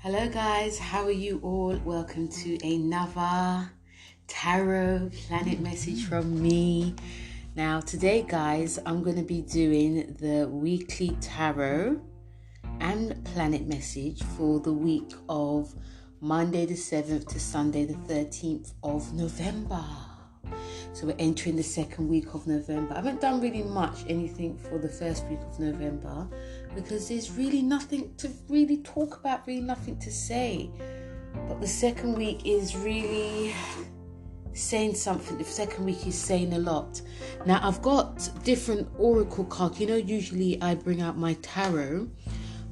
Hello guys, how are you all? Welcome to another tarot planet message from me. Now today guys, I'm going to be doing the weekly tarot and planet message for the week of Monday the 7th to Sunday the 13th of November. So we're entering the second week of November. I haven't done really much anything for the first week of November because there's really nothing to really talk about, really nothing to say. But the second week is really saying something. The second week is saying a lot. Now I've got different oracle cards. Usually I bring out my tarot,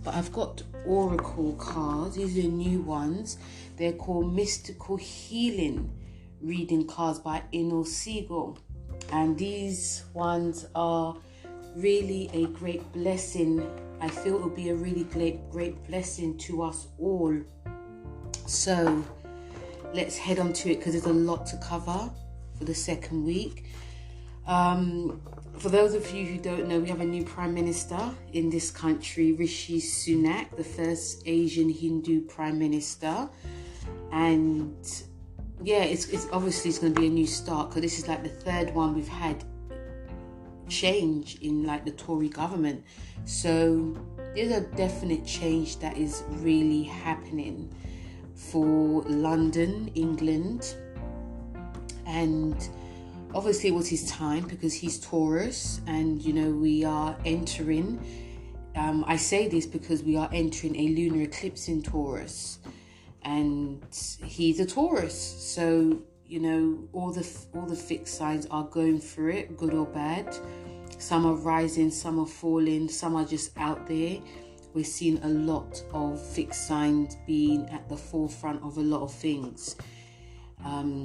but I've got oracle cards. These are new ones. They're called Mystical Healing Reading Cards by Inel Siegel, and these ones are really a great blessing. I feel it will be a really great blessing to us all. So let's head on to it because there's a lot to cover for the second week. For those of you who don't know, we have a new Prime Minister in this country, Rishi Sunak, the first Asian Hindu Prime Minister. And yeah, it's obviously it's going to be a new start because this is like the third one we've had change in like the Tory government. So there's a definite change that is really happening for London, England. And obviously it was his time because he's Taurus and, we are entering, I say this because we are entering a lunar eclipse in Taurus. And he's a Taurus, so all the fixed signs are going through it, good or bad. Some are rising, some are falling, some are just out there. We're seeing a lot of fixed signs being at the forefront of a lot of things.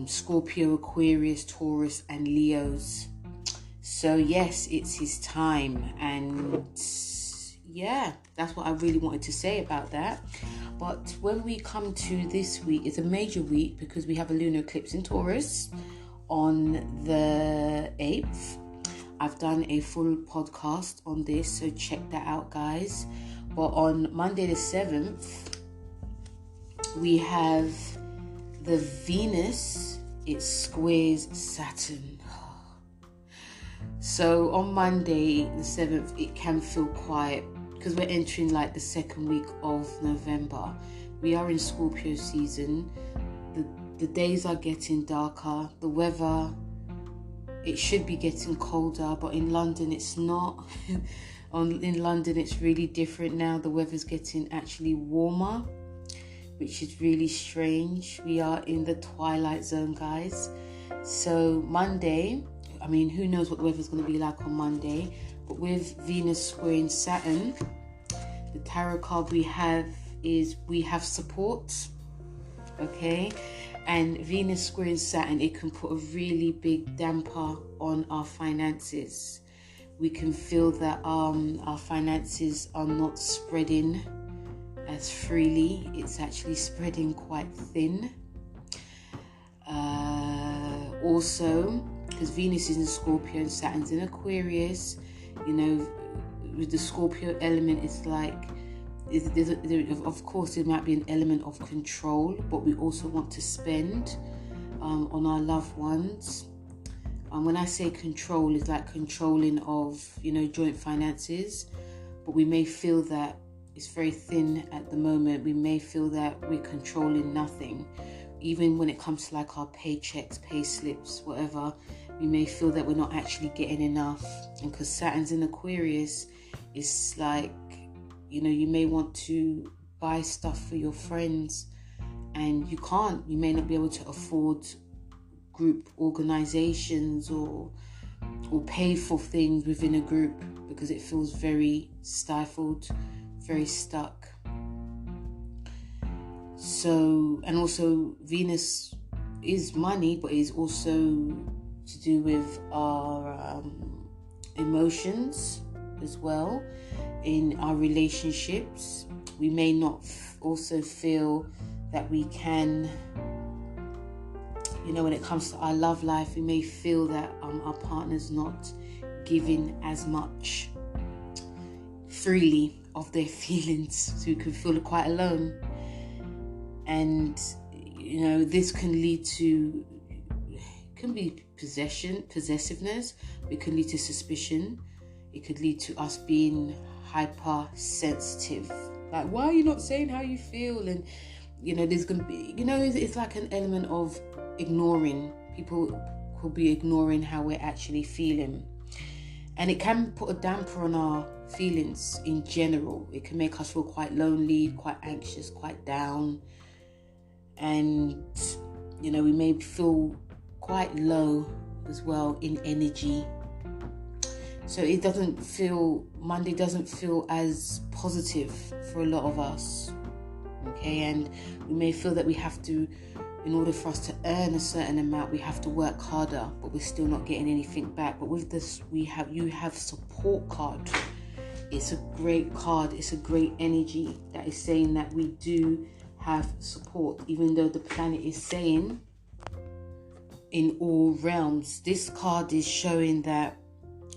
Scorpio, Aquarius, Taurus, and Leos. So yes, it's his time, and yeah, that's what I really wanted to say about that. But when we come to this week, it's a major week because we have a lunar eclipse in Taurus on the 8th. I've done a full podcast on this, so check that out, guys. But on Monday the 7th, we have the Venus. It squares Saturn. So on Monday the 7th, it can feel quiet because we're entering like the second week of November. We are in Scorpio season. The days are getting darker. The weather, it should be getting colder, but in London it's not. In London it's really different now. The weather's getting actually warmer, which is really strange. We are in the twilight zone, guys. So Monday, who knows what the weather's going to be like on Monday. But with Venus squaring Saturn, the tarot card we have support, okay? And Venus squaring Saturn, it can put a really big damper on our finances. We can feel that our finances are not spreading as freely. It's actually spreading quite thin. Also, because Venus is in Scorpio and Saturn's in Aquarius, with the Scorpio element, it's like, of course, there might be an element of control, but we also want to spend on our loved ones. When I say control, it's like controlling of, joint finances, but we may feel that it's very thin at the moment. We may feel that we're controlling nothing. Even when it comes to like our paychecks, pay slips, whatever, we may feel that we're not actually getting enough. And because Saturn's in Aquarius, it's like, you may want to buy stuff for your friends and you can't. You may not be able to afford group organizations or pay for things within a group because it feels very stifled, very stuck. So, and also Venus is money, but is also to do with our emotions as well. In our relationships, we may not also feel that we can, when it comes to our love life, we may feel that our partner's not giving as much freely of their feelings, so we can feel quite alone. And this can lead to, can be possessiveness. It can lead to suspicion. It could lead to us being hypersensitive. Like, why are you not saying how you feel? And there's gonna be, it's like an element of ignoring. People could be ignoring how we're actually feeling, and it can put a damper on our feelings in general. It can make us feel quite lonely, quite anxious, quite down, and we may feel quite low as well in energy. So Monday doesn't feel as positive for a lot of us. Okay, and we may feel that we have to, in order for us to earn a certain amount, we have to work harder, but we're still not getting anything back. But with this, you have support card. It's a great card. It's a great energy that is saying that we do have support, even though the planet is saying in all realms. This card is showing that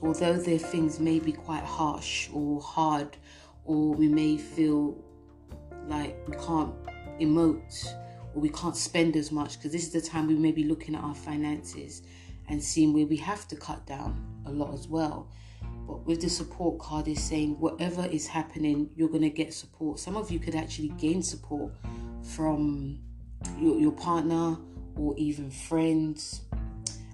although their things may be quite harsh or hard, or we may feel like we can't emote or we can't spend as much, because this is the time we may be looking at our finances and seeing where we have to cut down a lot as well. But with the support card, is saying whatever is happening, you're going to get support. Some of you could actually gain support from your partner or even friends.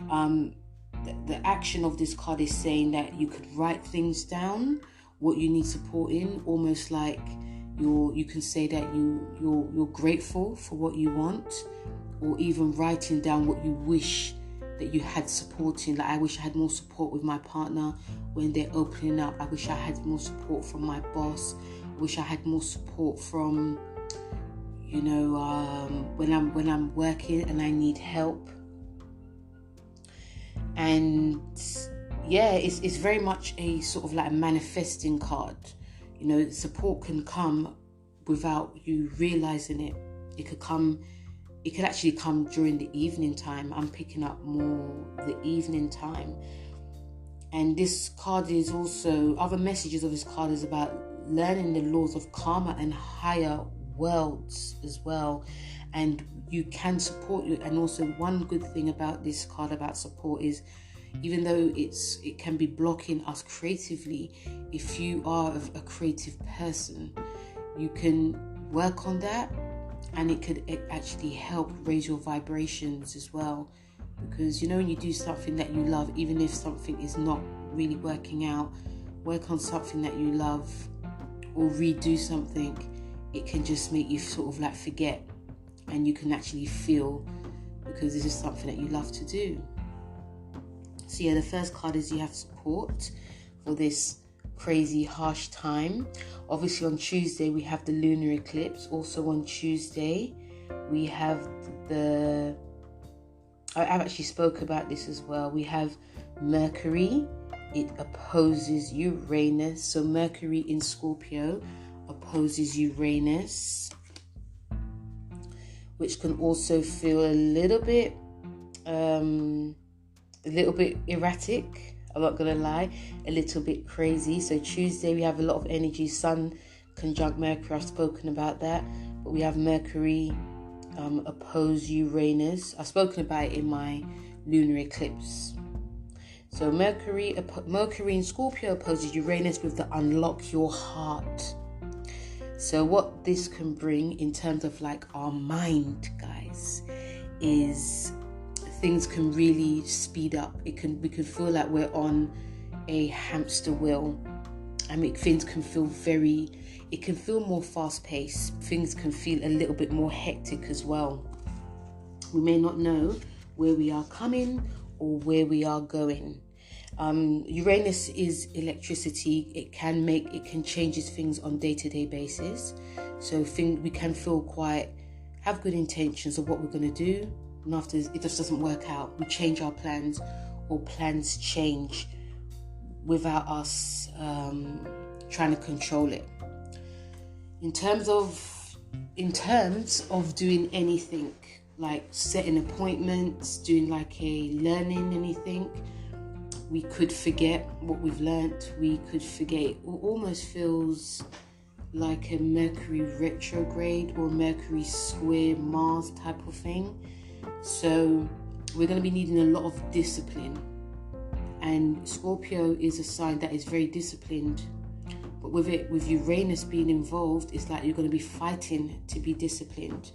The action of this card is saying that you could write things down, what you need support in, almost like you can say that you're grateful for what you want, or even writing down what you wish that you had support in. Like, I wish I had more support with my partner when they're opening up. I wish I had more support from my boss. I wish I had more support from when I'm working and I need help. And it's very much a sort of like a manifesting card. Support can come without you realizing it. It could actually come during the evening time. I'm picking up more the evening time. And this card is also, other messages of this card is about learning the laws of karma and higher worlds as well. And you can support you. And also, one good thing about this card about support is, even though it can be blocking us creatively, if you are a creative person, you can work on that, and it could actually help raise your vibrations as well. Because when you do something that you love, even if something is not really working out, work on something that you love or redo something. It can just make you sort of like forget, and you can actually feel, because this is something that you love to do. So the first card is you have support for this crazy harsh time. Obviously on Tuesday we have the lunar eclipse. Also on Tuesday we have I've actually spoke about this as well. We have Mercury. It opposes Uranus. So Mercury in Scorpio opposes Uranus, which can also feel a little bit erratic. I'm not gonna lie, a little bit crazy. So Tuesday we have a lot of energy. Sun conjunct Mercury, I've spoken about that. But we have Mercury oppose Uranus. I've spoken about it in my lunar eclipse. So Mercury in Scorpio opposes Uranus with the unlock your heart. So what this can bring in terms of like our mind, guys, is things can really speed up. We can feel like we're on a hamster wheel. I mean, things can feel it can feel more fast-paced. Things can feel a little bit more hectic as well. We may not know where we are coming or where we are going. Uranus is electricity. It can change things on day-to-day basis. So we can have good intentions of what we're going to do, and after it just doesn't work out, we change our plans, or plans change without us trying to control it. In terms of doing anything, like setting appointments, doing like learning anything, we could forget what we've learnt. We could forget. It almost feels like a Mercury retrograde or Mercury square Mars type of thing. So we're going to be needing a lot of discipline. And Scorpio is a sign that is very disciplined. But with Uranus being involved, it's like you're going to be fighting to be disciplined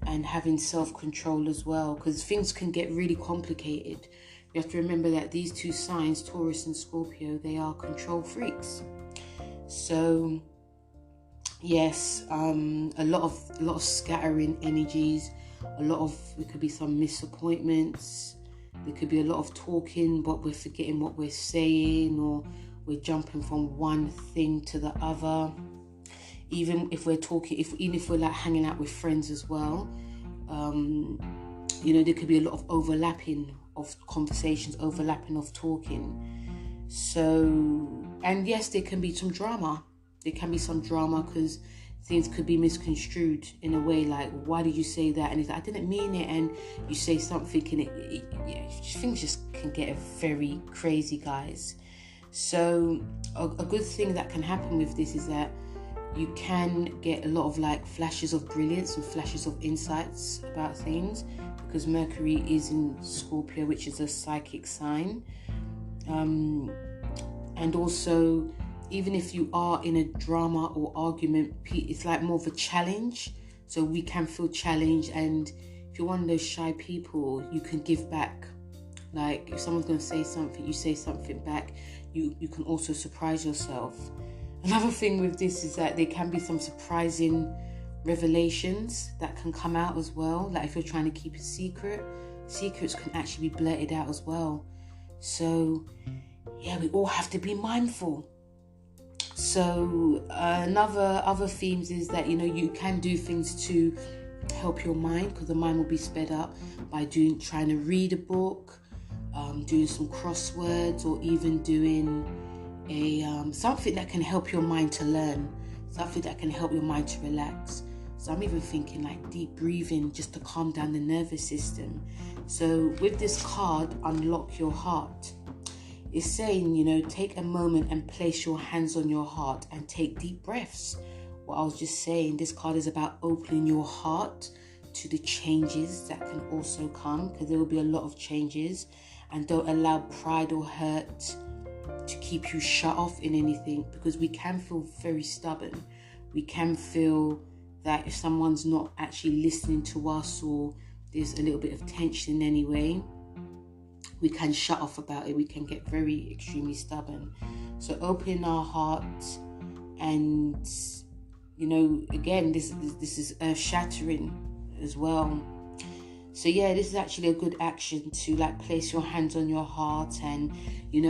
and having self-control as well, because things can get really complicated. You have to remember that these two signs, Taurus and Scorpio, they are control freaks. So yes, a lot of scattering energies, there could be some disappointments. There could be a lot of talking, but we're forgetting what we're saying, or we're jumping from one thing to the other. Even if we're talking, even if we're like hanging out with friends as well, there could be a lot of overlapping of conversations, overlapping of talking. So, and yes, there can be some drama. There can be some drama because things could be misconstrued in a way like, why did you say that? And it's like, I didn't mean it. And you say something and things just can get very crazy, guys. So a good thing that can happen with this is that you can get a lot of like flashes of brilliance and flashes of insights about things, because Mercury is in Scorpio, which is a psychic sign. And also, even if you are in a drama or argument, it's like more of a challenge. So we can feel challenged, and if you're one of those shy people, you can give back. Like if someone's going to say something, you say something back. You can also surprise yourself. Another thing with this is that there can be some surprising revelations that can come out as well. Like if you're trying to keep a secret, secrets can actually be blurted out as well. So yeah, we all have to be mindful. So other themes is that, you can do things to help your mind, because the mind will be sped up by trying to read a book, doing some crosswords, or even doing something that can help your mind to learn, something that can help your mind to relax. So I'm even thinking like deep breathing just to calm down the nervous system. So with this card, Unlock Your Heart, it's saying, take a moment and place your hands on your heart and take deep breaths. What I was just saying, this card is about opening your heart to the changes that can also come, because there will be a lot of changes. And don't allow pride or hurt to keep you shut off in anything, because we can feel very stubborn. We can feel that if someone's not actually listening to us, or there's a little bit of tension anyway, we can shut off about it. We can get very extremely stubborn. So opening our hearts, and again, this is earth shattering as well. So yeah, this is actually a good action to like place your hands on your heart and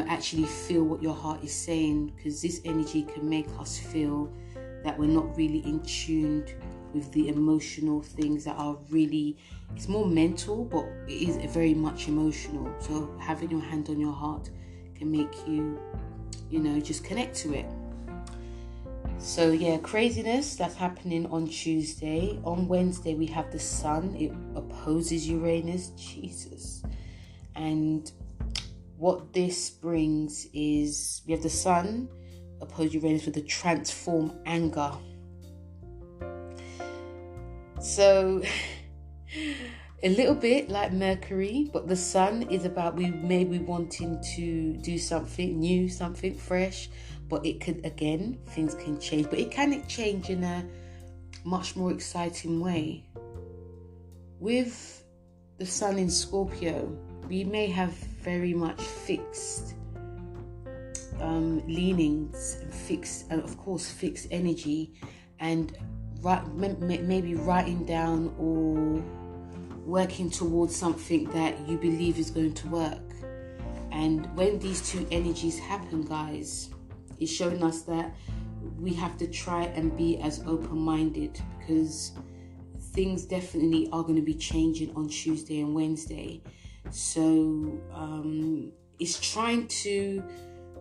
actually feel what your heart is saying, because this energy can make us feel that we're not really in tune with the emotional things that are really, it's more mental, but it is very much emotional. So having your hand on your heart can make you, just connect to it. So yeah, craziness that's happening on Tuesday. On Wednesday, we have the sun. It opposes Uranus. Jesus. And what this brings is, we have the sun oppose Uranus with the transform anger. So a little bit like Mercury, but the sun is about we may be wanting to do something new, something fresh, but it could, again, things can change, but it can change in a much more exciting way. With the sun in Scorpio, we may have very much fixed leanings and fixed energy, and maybe writing down or working towards something that you believe is going to work. And when these two energies happen, guys, it's showing us that we have to try and be as open-minded, because things definitely are going to be changing on Tuesday and Wednesday. So it's trying to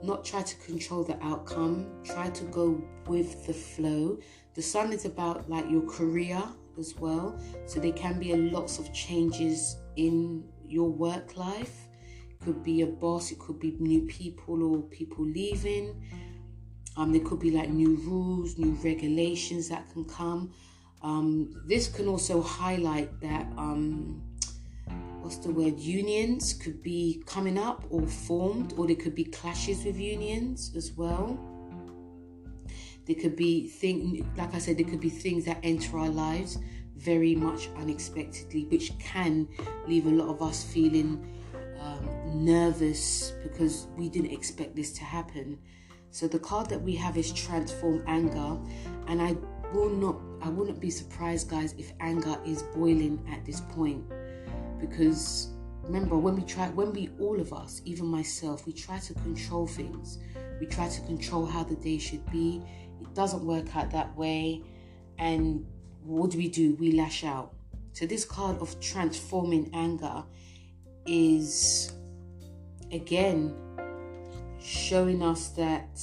not try to control the outcome, try to go with the flow. The sun is about like your career as well, so there can be lots of changes in your work life. It could be a boss, it could be new people or people leaving. There could be like new rules, new regulations that can come. This can also highlight that, unions could be coming up or formed, or there could be clashes with unions as well. There could be like I said, there could be things that enter our lives very much unexpectedly, which can leave a lot of us feeling nervous because we didn't expect this to happen. So the card that we have is Transform Anger, and I wouldn't be surprised, guys, if anger is boiling at this point, because remember, all of us, even myself, we try to control things. We try to control how the day should be. It doesn't work out that way, and what do? We lash out. So this card of Transforming Anger is again showing us that,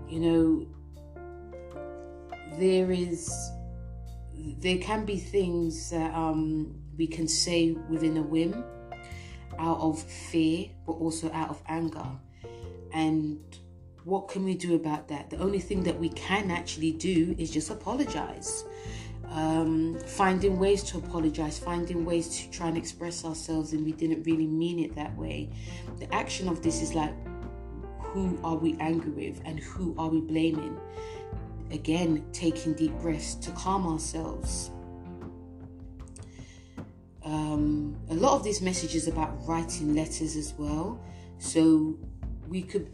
you know, there can be things that we can say within a whim, out of fear, but also out of anger. And what can we do about that? The only thing that we can actually do is just apologize. Finding ways to apologize, finding ways to try and express ourselves, and we didn't really mean it that way. The action of this is like, who are we angry with and who are we blaming? Again, taking deep breaths to calm ourselves. A lot of this message is about writing letters as well. So we could,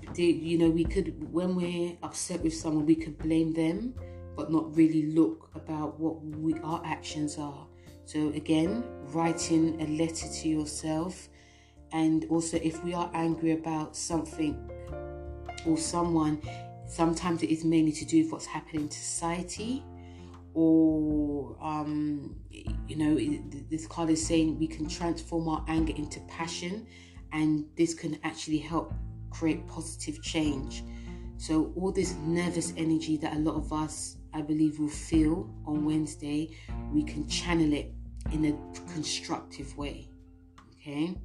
when we're upset with someone, we could blame them, but not really look about what our actions are. So again, writing a letter to yourself. And also, if we are angry about something or someone, sometimes it is mainly to do with what's happening in society, or this card is saying we can transform our anger into passion, and this can actually help create positive change. So all this nervous energy that a lot of us, I believe, will feel on Wednesday, we can channel it in a constructive way. Okay,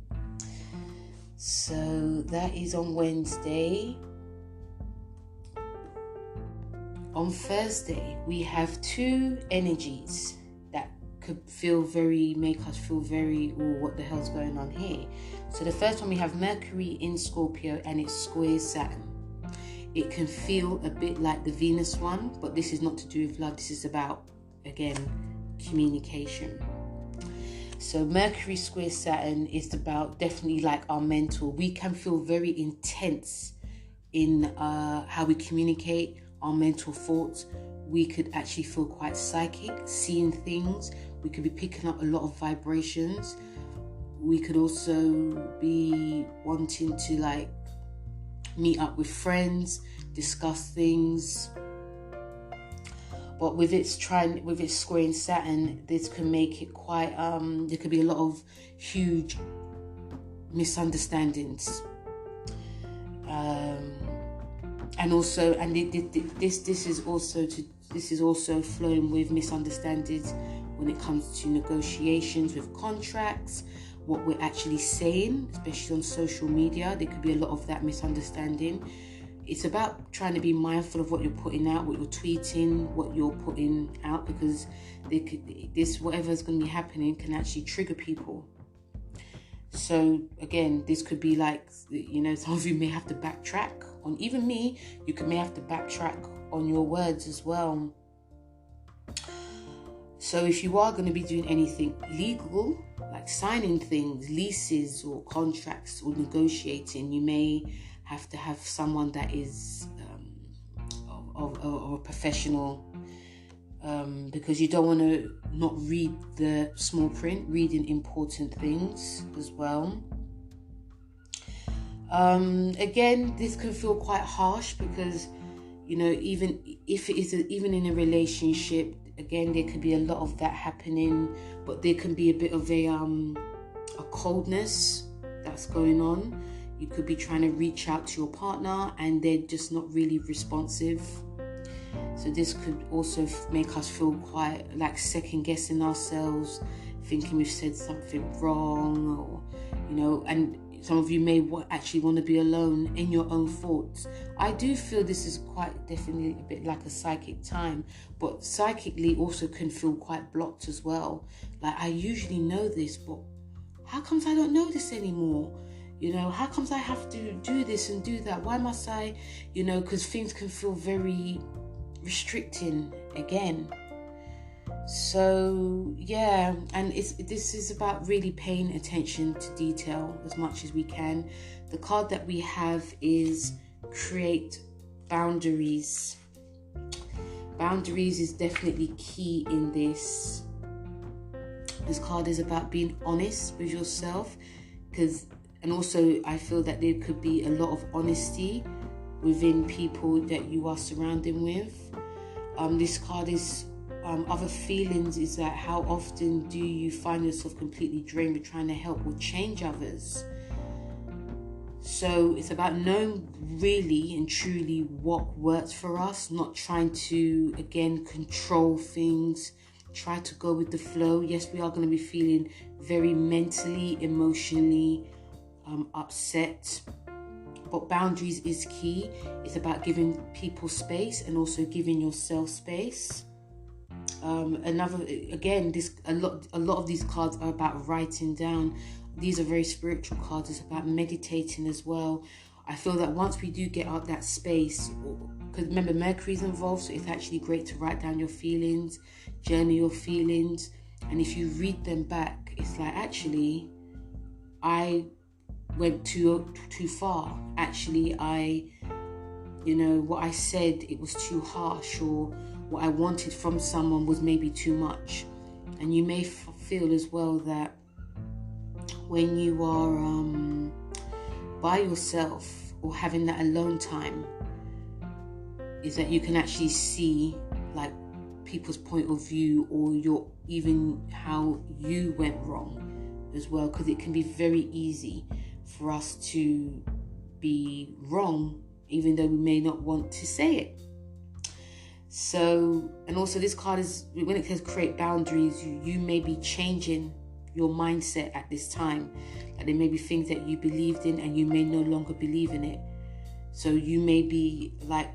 so that is on Wednesday. On Thursday, we have two energies that could make us feel very, what the hell's going on here? So the first one, we have Mercury in Scorpio, and it squares Saturn. It can feel a bit like the Venus one, but this is not to do with love. This is about, again, communication. So Mercury squares Saturn is about definitely like our mental. We can feel very intense in how we communicate, our mental thoughts. We could actually feel quite psychic, seeing things. We could be picking up a lot of vibrations. We could also be wanting to meet up with friends, discuss things. But with its squaring Saturn, this can make it quite, there could be a lot of huge misunderstandings. This is also flowing with misunderstandings when it comes to negotiations with contracts, what we're actually saying, especially on social media. There could be a lot of that misunderstanding. It's about trying to be mindful of what you're putting out, what you're tweeting, what you're putting out, because whatever is going to be happening can actually trigger people. So again, this could be like, some of you may have to backtrack on, even me, may have to backtrack on your words as well. So if you are going to be doing anything legal, like signing things, leases or contracts or negotiating, you may have to have someone that is of a professional, because you don't want to not read the small print, reading important things as well. Again, this can feel quite harsh because, even if it is even in a relationship, again, there could be a lot of that happening, but there can be a bit of a coldness that's going on. You could be trying to reach out to your partner and they're just not really responsive. So this could also make us feel quite like second guessing ourselves, thinking we've said something wrong, or, and some of you may actually want to be alone in your own thoughts. I do feel this is quite definitely a bit like a psychic time, but psychically also can feel quite blocked as well. Like, I usually know this, but how comes I don't know this anymore? How comes I have to do this and do that? Why must I, because things can feel very restricting again. So yeah, and this is about really paying attention to detail as much as we can. The card that we have is create boundaries. Boundaries is definitely key in this. This card is about being honest with yourself, and also I feel that there could be a lot of honesty within people that you are surrounding with. This card is other feelings, is that how often do you find yourself completely drained with trying to help or change others? So it's about knowing really and truly what works for us, not trying to, again, control things, try to go with the flow. Yes, we are going to be feeling very mentally, emotionally upset, but boundaries is key. It's about giving people space and also giving yourself space. A lot of these cards are about writing down. These are very spiritual cards. It's about meditating as well. I feel that once we do get out that space, because remember, Mercury's involved, so it's actually great to write down your feelings, journal your feelings, and if you read them back, it's like, actually, I went too far. Actually, what I said, it was too harsh, or what I wanted from someone was maybe too much. And you may feel as well that when you are by yourself or having that alone time, is that you can actually see like people's point of view, or even how you went wrong as well, because it can be very easy for us to be wrong even though we may not want to say it. So, and also this card is, when it says create boundaries, you may be changing your mindset at this time. Like, there may be things that you believed in and you may no longer believe in it. So you may be like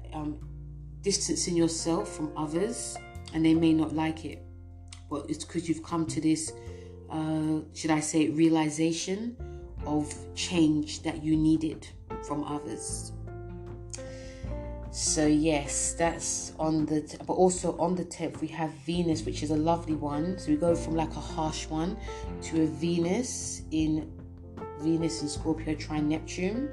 distancing yourself from others, and they may not like it, but it's because you've come to this realization of change that you needed from others. So yes, that's on but also on the 10th we have Venus, which is a lovely one. So we go from like a harsh one to a Venus in Scorpio trine Neptune.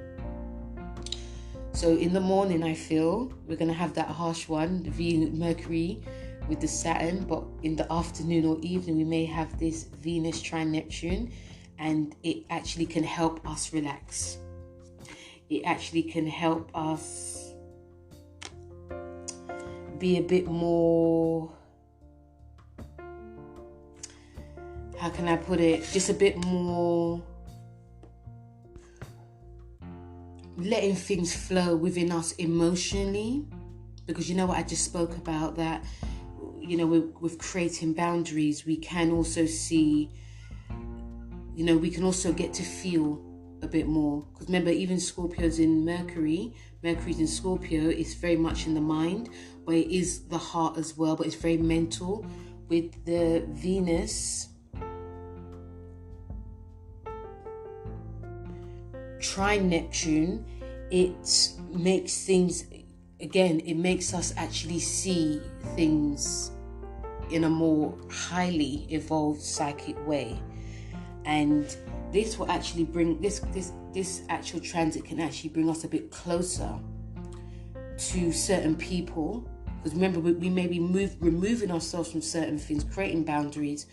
So in the morning, I feel we're going to have that harsh one, the Mercury with the Saturn, but in the afternoon or evening we may have this Venus trine Neptune, and it actually can help us relax. It actually can help us be a bit more, how can I put it, just a bit more letting things flow within us emotionally, because you know what I just spoke about, that with creating boundaries, we can also see, we can also get to feel a bit more, because remember, even Scorpio's in Mercury's in Scorpio, it's very much in the mind, but it is the heart as well, but it's very mental. With the Venus trine Neptune, it makes things, again, it makes us actually see things in a more highly evolved psychic way. And this will actually bring this actual transit can actually bring us a bit closer to certain people, because remember, we may be removing ourselves from certain things, creating boundaries,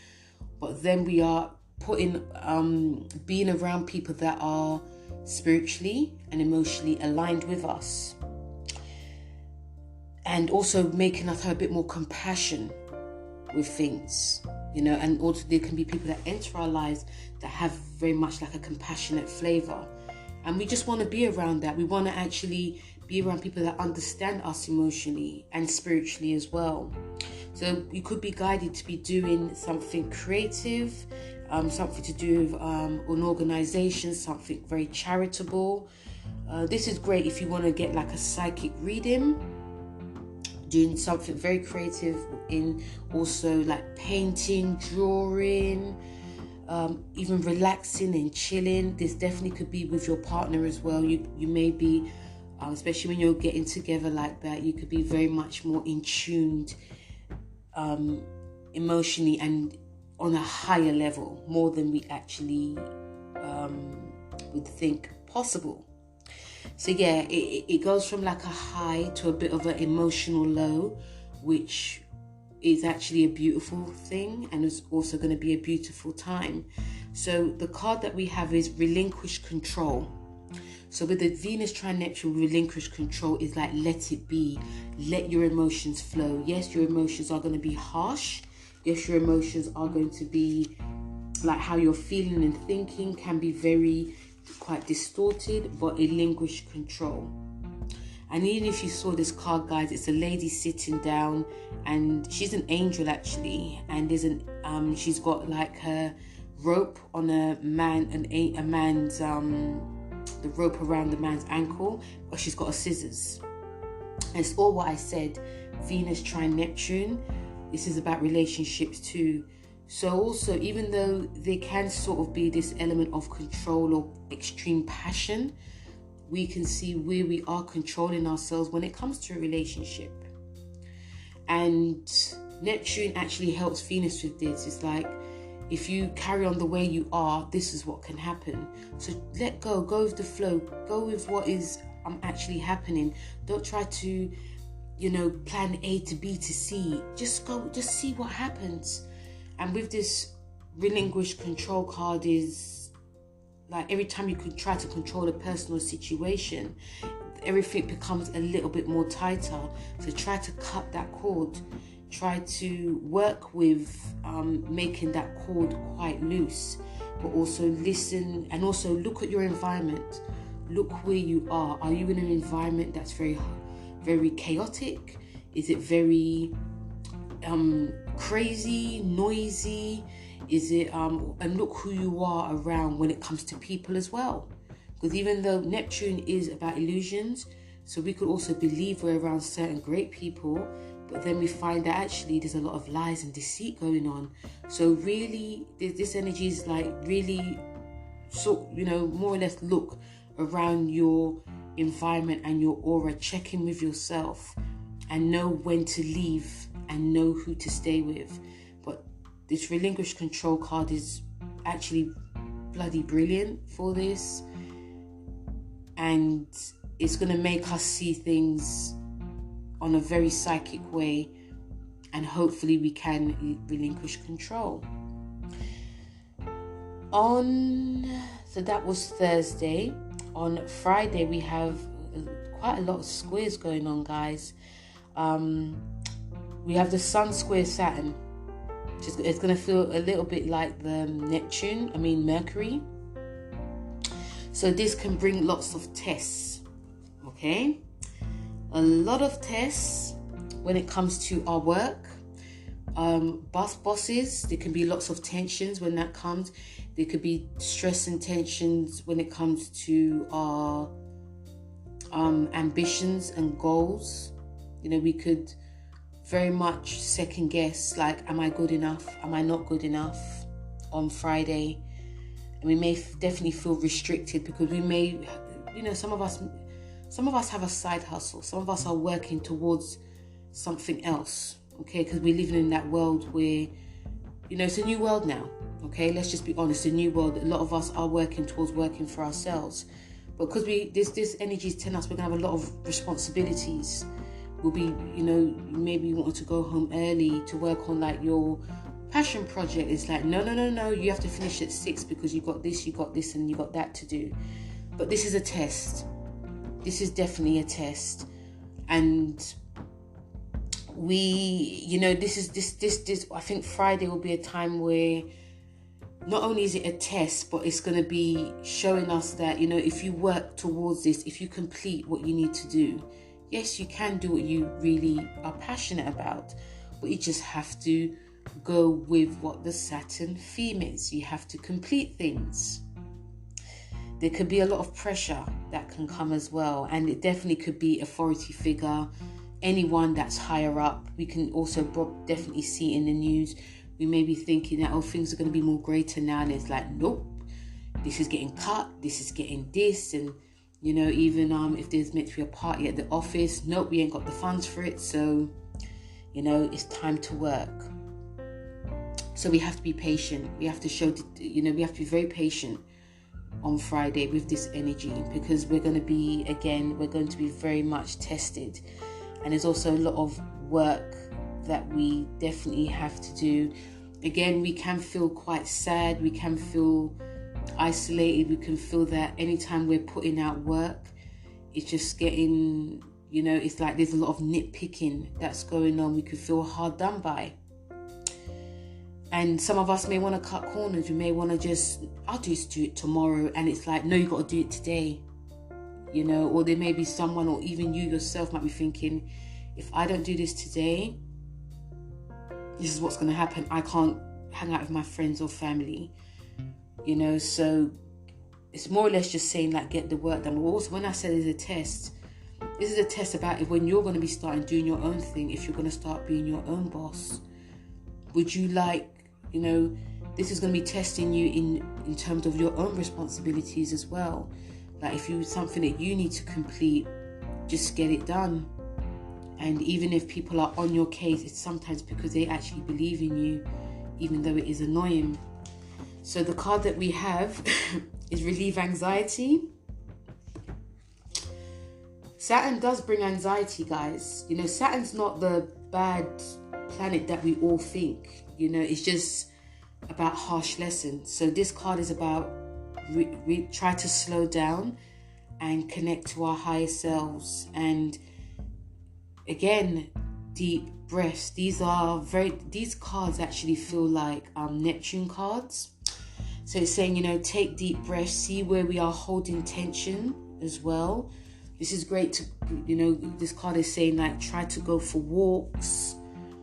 but then we are putting being around people that are spiritually and emotionally aligned with us, and also making us have a bit more compassion with things, and also there can be people that enter our lives that have very much like a compassionate flavor, and we just want to be around that. We want to actually be around people that understand us emotionally and spiritually as well. So you could be guided to be doing something creative, something to do with an organization, something very charitable. This is great if you want to get like a psychic reading, doing something very creative in also like painting, drawing, even relaxing and chilling. This definitely could be with your partner as well. You may be, especially when you're getting together like that, you could be very much more in tuned emotionally and on a higher level, more than we actually would think possible. So yeah, it goes from like a high to a bit of an emotional low, which is actually a beautiful thing, and it's also going to be a beautiful time. So the card that we have is relinquish control. So with the Venus trine Neptune, relinquish control is like let it be, let your emotions flow. Yes, your emotions are going to be harsh. Yes, your emotions are going to be like how you're feeling and thinking can be quite distorted, but relinquish control. And even if you saw this card, guys, it's a lady sitting down, and she's an angel actually, and she's got like her rope on a man's the rope around the man's ankle, but she's got a scissors. And it's all what I said, Venus trine Neptune. This is about relationships too. So also, even though there can sort of be this element of control or extreme passion, we can see where we are controlling ourselves when it comes to a relationship. And Neptune actually helps Venus with this. It's like, if you carry on the way you are, this is what can happen. So let go with the flow, go with what is actually happening. Don't try to, plan A to B to C. Just see what happens. And with this relinquish control card is like every time you could try to control a personal situation, everything becomes a little bit more tighter. So try to cut that cord. Try to work with making that cord quite loose, but also listen and also look at your environment. Look where you are. Are you in an environment that's very, very chaotic? Is it very crazy, noisy? Is it and look who you are around when it comes to people as well, because even though Neptune is about illusions, so we could also believe we're around certain great people, but then we find that actually there's a lot of lies and deceit going on. So really this energy is like really more or less look around your environment and your aura, check in with yourself and know when to leave and know who to stay with. But this relinquish control card is actually bloody brilliant for this, and it's going to make us see things on a very psychic way, and hopefully we can relinquish control. So that was Thursday. On Friday we have quite a lot of squares going on, guys. We have the Sun square Saturn. It's going to feel a little bit like the Mercury. So this can bring lots of tests, okay? A lot of tests when it comes to our work. Bosses, there can be lots of tensions when that comes. There could be stress and tensions when it comes to our ambitions and goals. We could very much second guess, like, am I good enough? Am I not good enough on Friday? And we may definitely feel restricted because we may, some of us have a side hustle. Some of us are working towards something else, okay? Because we're living in that world where, it's a new world now, okay? Let's just be honest, a new world. A lot of us are working towards working for ourselves. But because this energy is telling us we're going to have a lot of responsibilities. We'll be, maybe you want to go home early to work on like your passion project. It's like, no, you have to finish at 6 because you got this, and you got that to do. But this is a test. This is definitely a test. And this I think Friday will be a time where not only is it a test, but it's going to be showing us that, if you work towards this, if you complete what you need to do, yes, you can do what you really are passionate about, but you just have to go with what the Saturn theme is. You have to complete things. There could be a lot of pressure that can come as well, and it definitely could be authority figure, anyone that's higher up. We can also definitely see in the news, we may be thinking that, oh, things are going to be more greater now, and it's like, nope, this is getting cut, this is getting this, and you know, even if there's meant to be a party at the office, nope, we ain't got the funds for it, so you know, it's time to work. So we have to be patient. We have to show, we have to be very patient on Friday with this energy, because we're going to be very much tested. And there's also a lot of work that we definitely have to do. Again, we can feel quite sad. We can feel isolated. We can feel that anytime we're putting out work, it's just getting, it's like there's a lot of nitpicking that's going on. We could feel hard done by. And some of us may want to cut corners. We may want to I'll just do it tomorrow. And it's like, no, you got to do it today. Or there may be someone, or even you yourself might be thinking, if I don't do this today, this is what's going to happen. I can't hang out with my friends or family. So it's more or less just saying, like, get the work done. But also, when I said it's a test, this is a test about if when you're going to be starting doing your own thing, if you're going to start being your own boss. Would you like, this is going to be testing you in terms of your own responsibilities as well. Like, if you something that you need to complete, just get it done. And even if people are on your case, it's sometimes because they actually believe in you, even though it is annoying. So the card that we have is relieve anxiety. Saturn does bring anxiety, guys. Saturn's not the bad planet that we all think. It's just about harsh lessons. So this card is about try to slow down and connect to our higher selves. And again, deep breaths. These cards actually feel like Neptune cards. So it's saying, take deep breaths, see where we are holding tension as well. This is great to, this card is saying, like, try to go for walks,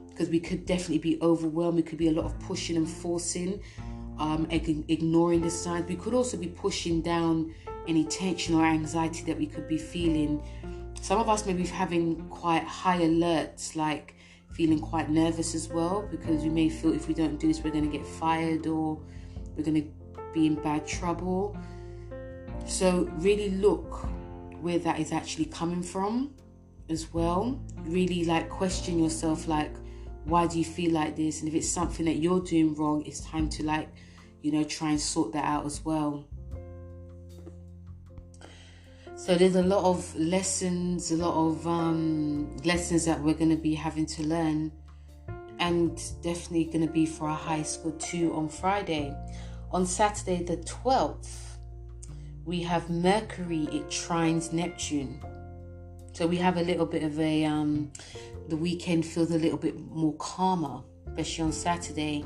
because we could definitely be overwhelmed. It could be a lot of pushing and forcing, ignoring the signs. We could also be pushing down any tension or anxiety that we could be feeling. Some of us may be having quite high alerts, like feeling quite nervous as well, because we may feel if we don't do this, we're going to get fired or we're going to be in bad trouble. So really look where that is actually coming from as well. Really, like, question yourself, like, why do you feel like this? And if it's something that you're doing wrong, it's time to, like, try and sort that out as well. So there's a lot of lessons, lessons that we're going to be having to learn, and definitely going to be for our high score 2 on Friday. On Saturday the 12th, we have Mercury, it trines Neptune. So we have a little bit of the weekend feels a little bit more calmer, especially on Saturday.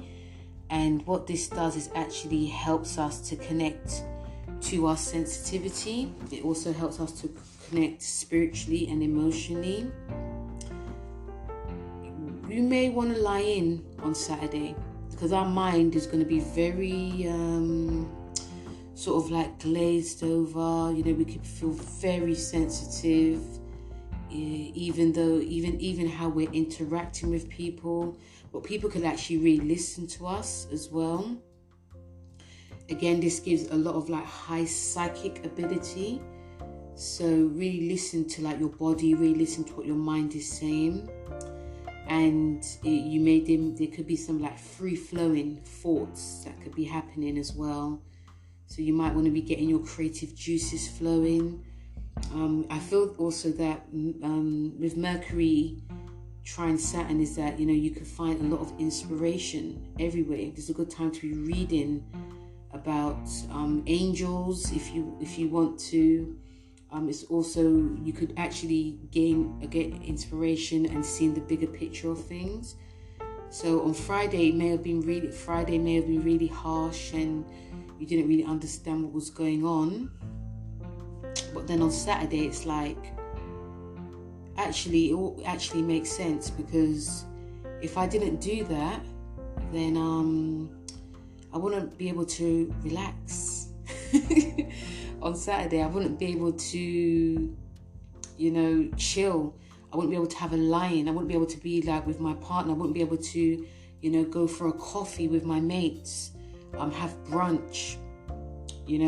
And what this does is actually helps us to connect to our sensitivity. It also helps us to connect spiritually and emotionally. You may want to lie in on Saturday, because our mind is going to be very sort of like glazed over. We could feel very sensitive, even how we're interacting with people. But people could actually really listen to us as well. Again, this gives a lot of, like, high psychic ability. So really listen to, like, your body, really listen to what your mind is saying. And there could be some, like, free-flowing thoughts that could be happening as well. So you might want to be getting your creative juices flowing. I feel also that with Mercury trine Saturn is that, you can find a lot of inspiration everywhere. There's a good time to be reading about angels if you want to. It's also, you could actually get inspiration and seeing the bigger picture of things. So on Friday, it may have been really harsh and you didn't really understand what was going on. But then on Saturday, it's like, it actually makes sense, because if I didn't do that, then I wouldn't be able to relax. On Saturday, I wouldn't be able to, chill. I wouldn't be able to have a line. I wouldn't be able to be like with my partner. I wouldn't be able to, go for a coffee with my mates, have brunch.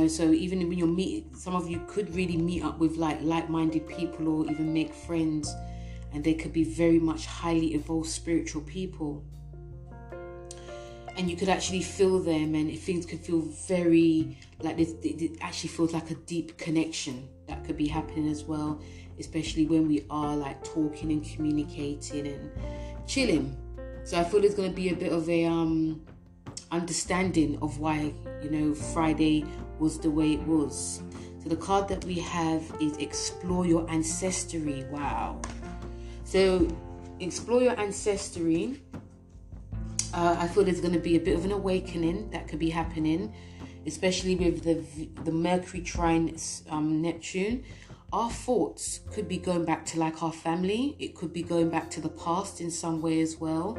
So even when you're meeting, some of you could really meet up with like-minded people or even make friends, and they could be very much highly evolved spiritual people. And you could actually feel them, and things could feel very like this. It actually feels like a deep connection that could be happening as well, especially when we are like talking and communicating and chilling. So I feel there's going to be a bit of a understanding of why Friday was the way it was. So the card that we have is Explore Your Ancestry. Wow. So explore your ancestry. I feel there's going to be a bit of an awakening that could be happening, especially with the Mercury trine Neptune. Our thoughts could be going back to like our family. It could be going back to the past in some way as well.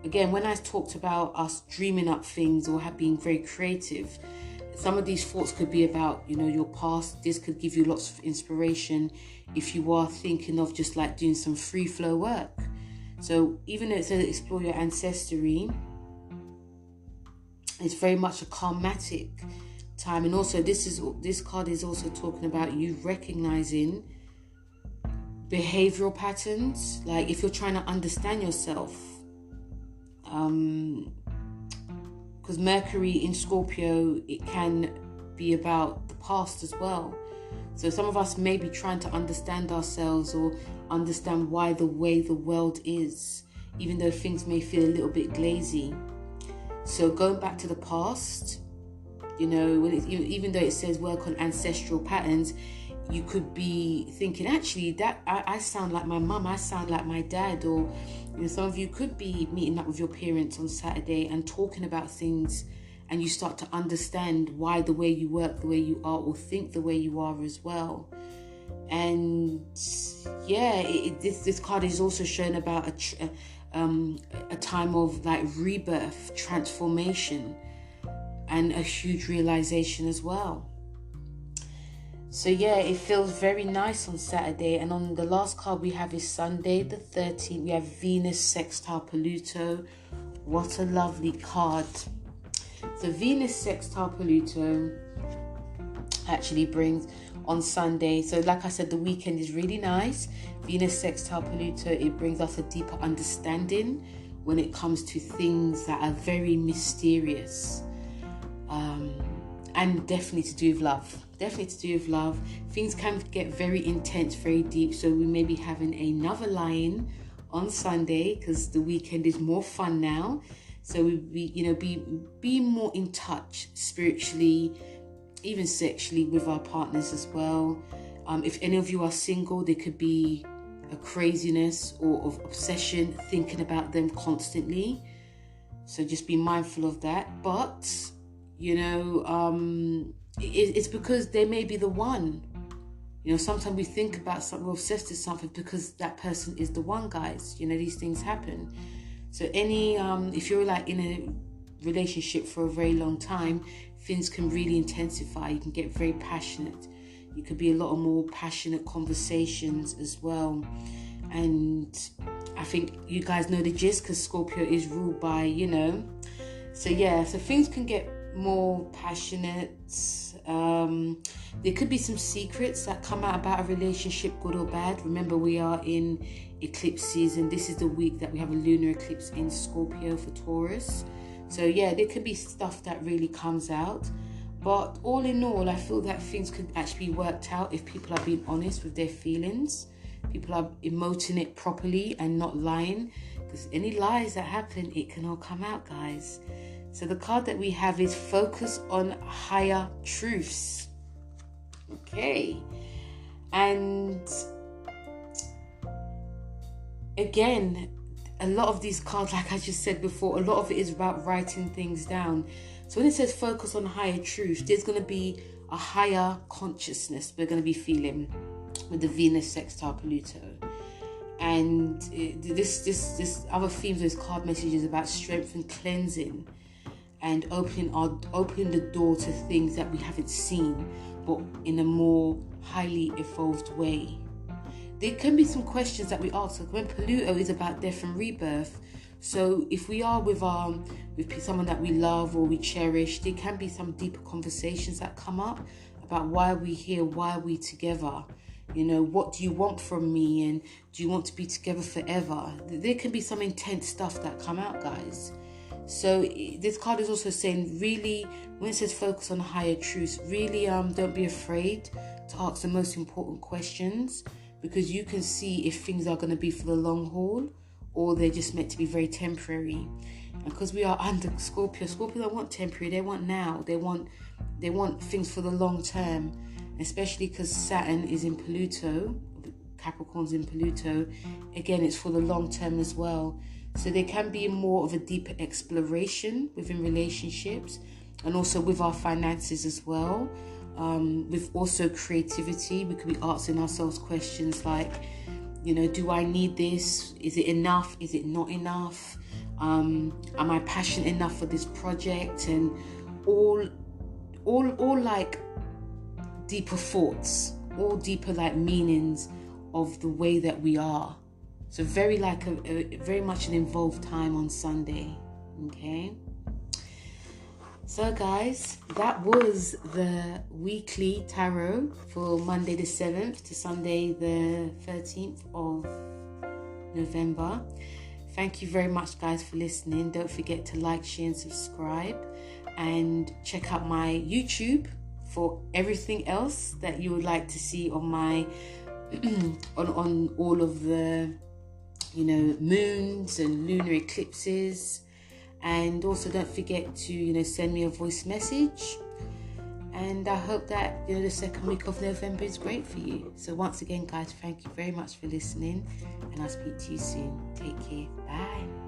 Again, when I talked about us dreaming up things or being very creative, some of these thoughts could be about, your past. This could give you lots of inspiration if you are thinking of just like doing some free flow work. So even though it says explore your ancestry, it's very much a karmatic time. And also this card is also talking about you recognizing behavioral patterns. Like if you're trying to understand yourself, because Mercury in Scorpio, it can be about the past as well. So some of us may be trying to understand ourselves or understand why the way the world is, even though things may feel a little bit glazy. So going back to the past, even though it says work on ancestral patterns, you could be thinking, actually, that I sound like my mum, I sound like my dad, or some of you could be meeting up with your parents on Saturday and talking about things, and you start to understand why the way you work the way you are, or think the way you are as well. And yeah, this card is also showing about a time of like rebirth, transformation, and a huge realization as well. So yeah, it feels very nice on Saturday. And on the last card we have is Sunday the 13th. We have Venus sextile Pluto. What a lovely card. So Venus sextile Pluto actually brings on Sunday. So like I said, the weekend is really nice. Venus sextile Pluto, it brings us a deeper understanding when it comes to things that are very mysterious. And definitely to do with love. Definitely to do with love. Things can get very intense, very deep. So we may be having another line on Sunday because the weekend is more fun now. So we be more in touch spiritually, even sexually, with our partners as well. If any of you are single, there could be a craziness or of obsession, thinking about them constantly. So just be mindful of that. But it's because they may be the one. Sometimes we think about something, we're obsessed with something because that person is the one, guys. These things happen. So if you're like in a relationship for a very long time, things can really intensify. You can get very passionate. You could be a lot of more passionate conversations as well. And I think you guys know the gist because Scorpio is ruled by, So yeah, so things can get more passionate. There could be some secrets that come out about a relationship, good or bad. Remember, we are in eclipse season. This is the week that we have a lunar eclipse in Scorpio for Taurus. So yeah, there could be stuff that really comes out. But all in all, I feel that things could actually be worked out if people are being honest with their feelings. People are emoting it properly and not lying. Because any lies that happen, it can all come out, guys. So the card that we have is Focus on Higher Truths. Okay. And again, a lot of these cards, like I just said before, a lot of it is about writing things down. So when it says focus on higher truth, there's going to be a higher consciousness we're going to be feeling with the Venus sextile Pluto. And this other themes of this card message is about strength and cleansing, and opening the door to things that we haven't seen, but in a more highly evolved way. There can be some questions that we ask. Like when Pluto is about death and rebirth, so if we are with someone that we love or we cherish, there can be some deeper conversations that come up about why are we here, why are we together, what do you want from me, and do you want to be together forever? There can be some intense stuff that come out, guys. So this card is also saying, really, when it says focus on higher truths, really don't be afraid to ask the most important questions, because you can see if things are going to be for the long haul or they're just meant to be very temporary. And because we are under Scorpio don't want temporary, they want now. They want things for the long term, especially because Saturn is in Pluto, Capricorn's in Pluto. Again, it's for the long term as well. So there can be more of a deeper exploration within relationships, and also with our finances as well. With also creativity, we could be asking ourselves questions like, do I need this? Is it enough? Is it not enough? Am I passionate enough for this project? And all like deeper thoughts, all deeper like meanings of the way that we are. So very like a very much an involved time on Sunday. Okay. So guys, that was the weekly tarot for Monday the 7th to Sunday the 13th of November. Thank you very much, guys, for listening. Don't forget to like, share and subscribe, and check out my YouTube for everything else that you would like to see on my on all of the moons and lunar eclipses. And also don't forget to send me a voice message, and I hope that the second week of November is great for you. So once again, guys, thank you very much for listening, and I'll speak to you soon. Take care. Bye.